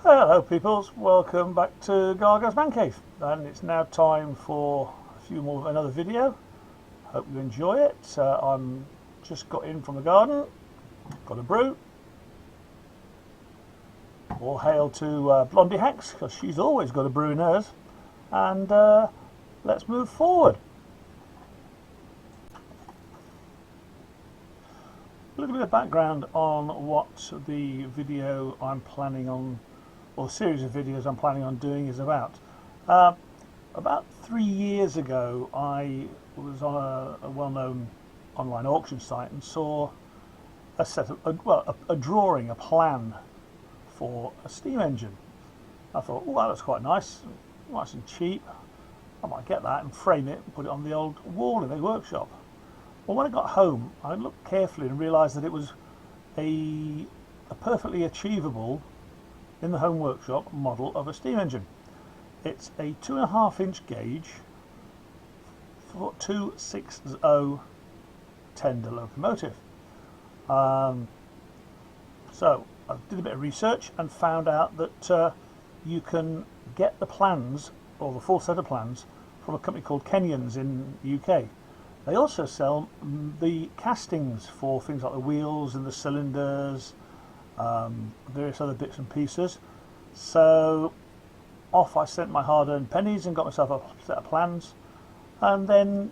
Hello peoples, welcome back to Gargo's Man Cave, and it's now time for another video. Hope you enjoy it. I'm just got in from the garden, got a brew. All hail to Blondie Hacks, because she's always got a brew in hers. And let's move forward. A little bit of background on what the video I'm planning on, or series of videos I'm planning on doing is about. About 3 years ago, I was on a well-known online auction site and saw a set of a drawing, a plan for a steam engine. I thought, oh, that looks quite nice and cheap. I might get that and frame it and put it on the old wall in the workshop. Well, when I got home, I looked carefully and realised that it was a perfectly achievable in the home workshop model of a steam engine. It's a 2.5-inch gauge 260 tender locomotive. So I did a bit of research and found out that you can get the plans, or the full set of plans, from a company called Kenyans in the UK. They also sell the castings for things like the wheels and the cylinders, various other bits and pieces. So off I sent my hard-earned pennies and got myself a set of plans, and then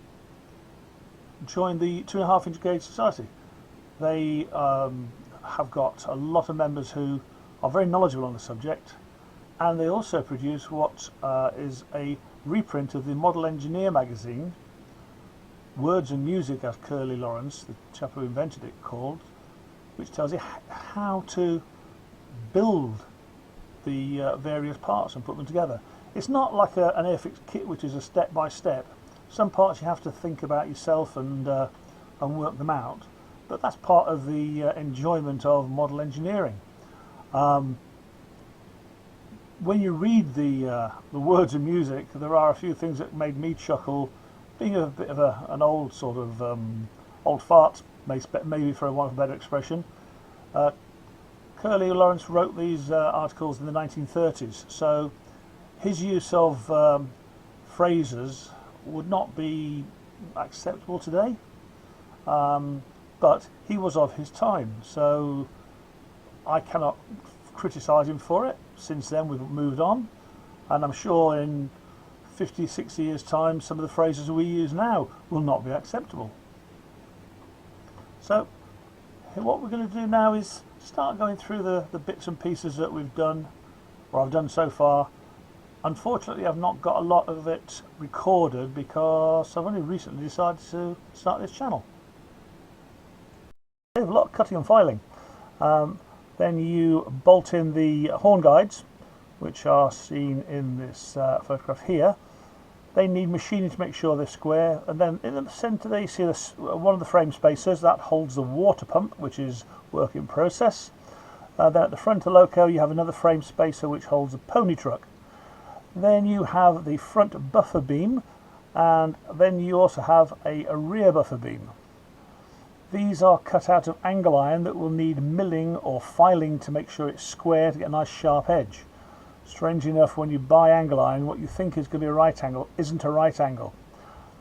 joined the 2.5-inch gauge society. They have got a lot of members who are very knowledgeable on the subject, and they also produce what is a reprint of the Model Engineer magazine, Words and Music, as Curly Lawrence, the chap who invented it, called, which tells you how to build the various parts and put them together. It's not like an Airfix kit, which is a step by step. Some parts you have to think about yourself and work them out, but that's part of the enjoyment of model engineering. When you read the words and music, there are a few things that made me chuckle. Being a bit of an old sort of old fart, maybe for want of a better expression, Curly Lawrence wrote these articles in the 1930s, so his use of phrases would not be acceptable today, but he was of his time, so I cannot criticise him for it. Since then we've moved on, and I'm sure in 50, 60 years time some of the phrases we use now will not be acceptable. So what we're going to do now is start going through the bits and pieces that we've done, or I've done so far. Unfortunately, I've not got a lot of it recorded because I've only recently decided to start this channel. I have a lot of cutting and filing. Then you bolt in the horn guides, which are seen in this photograph here. They need machining to make sure they're square, and then in the centre there you see this, one of the frame spacers that holds the water pump, which is work in process. Then at the front of the loco you have another frame spacer which holds a pony truck. Then you have the front buffer beam, and then you also have a rear buffer beam. These are cut out of angle iron that will need milling or filing to make sure it's square to get a nice sharp edge. Strange enough, when you buy angle iron, what you think is going to be a right angle isn't a right angle.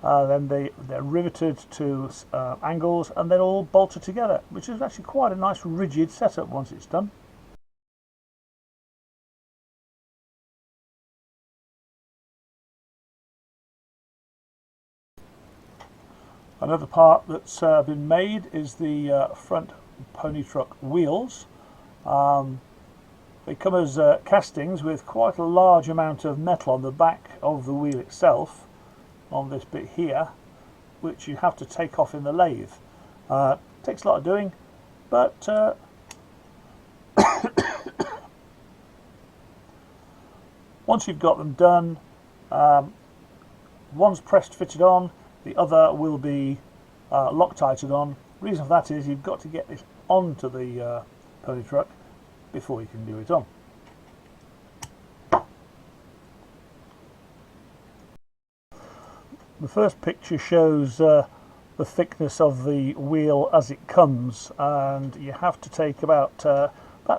Then they're riveted to angles and then all bolted together, which is actually quite a nice rigid setup once it's done. Another part that's been made is the front pony truck wheels. They come as castings with quite a large amount of metal on the back of the wheel itself, on this bit here, which you have to take off in the lathe. Takes a lot of doing, but once you've got them done, one's pressed fitted on, the other will be Loctited on. The reason for that is you've got to get this onto the pony truck before you can do it on. The first picture shows the thickness of the wheel as it comes, and you have to take about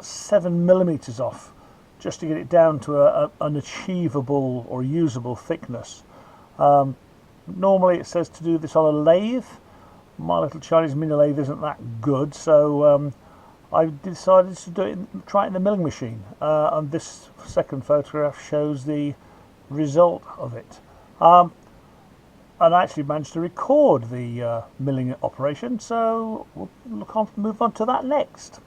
7 millimeters off just to get it down to an achievable or usable thickness. Normally it says to do this on a lathe. My little Chinese mini lathe isn't that good, so I decided to do it, try it in the milling machine, and this second photograph shows the result of it. And I actually managed to record the milling operation, so we'll move on to that next.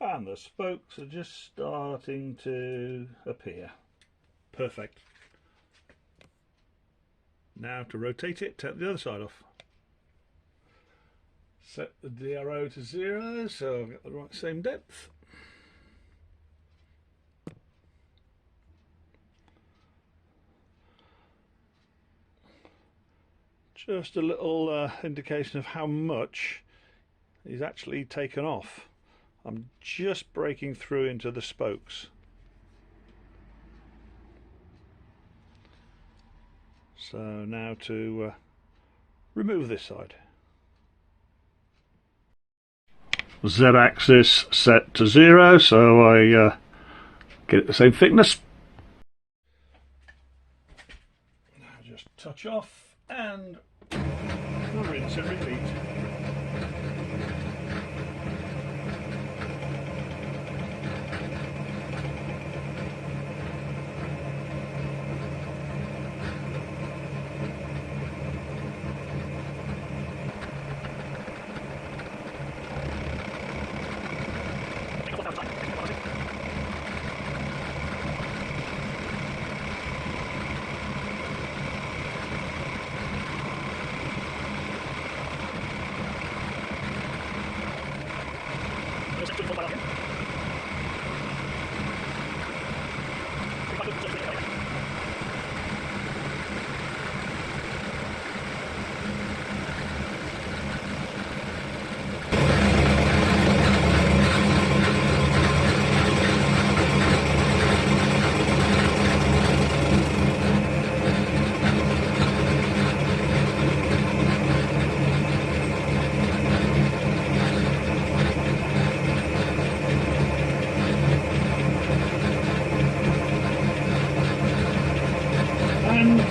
And the spokes are just starting to appear. Perfect. Now to rotate it, take the other side off. Set the DRO to 0 so I've got the right same depth. Just a little indication of how much is actually taken off. I'm just breaking through into the spokes. So now to remove this side. Z-axis set to 0 so I get it the same thickness. Now just touch off and rinse and repeat.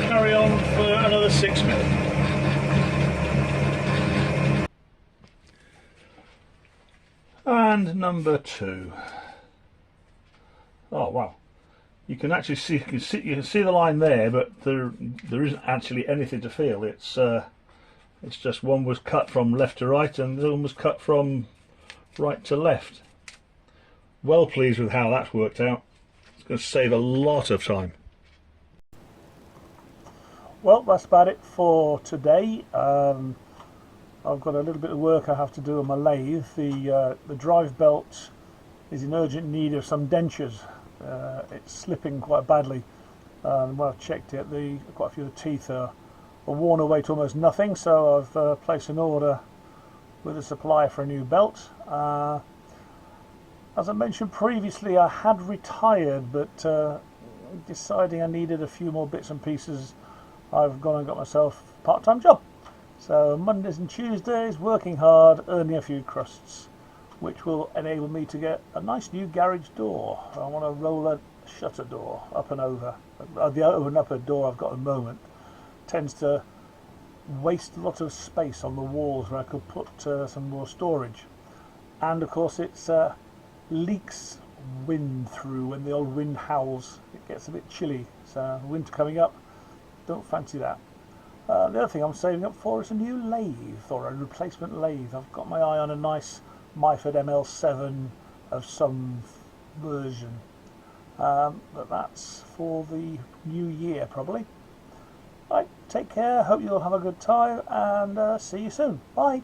Carry on for another 6 minutes. And number 2. Oh wow! You can actually see you can see the line there, but there isn't actually anything to feel. It's just one was cut from left to right, and the other one was cut from right to left. Well pleased with how that's worked out. It's going to save a lot of time. Well, that's about it for today. I've got a little bit of work I have to do on my lathe. The drive belt is in urgent need of some dentures. It's slipping quite badly, And when I've checked it, quite a few of the teeth are worn away to almost nothing, so I've placed an order with a supplier for a new belt. As I mentioned previously, I had retired, but deciding I needed a few more bits and pieces, I've gone and got myself a part-time job. So Mondays and Tuesdays, working hard, earning a few crusts, which will enable me to get a nice new garage door. I want a roller shutter door, up and over. The over and upper door I've got at the moment tends to waste a lot of space on the walls where I could put some more storage. And of course it's leaks wind through when the old wind howls. It gets a bit chilly, so winter coming up, don't fancy that. The other thing I'm saving up for is a new lathe, or a replacement lathe. I've got my eye on a nice Myford ML7 of some version, but that's for the new year probably. Right, take care, hope you'll have a good time, and see you soon. Bye.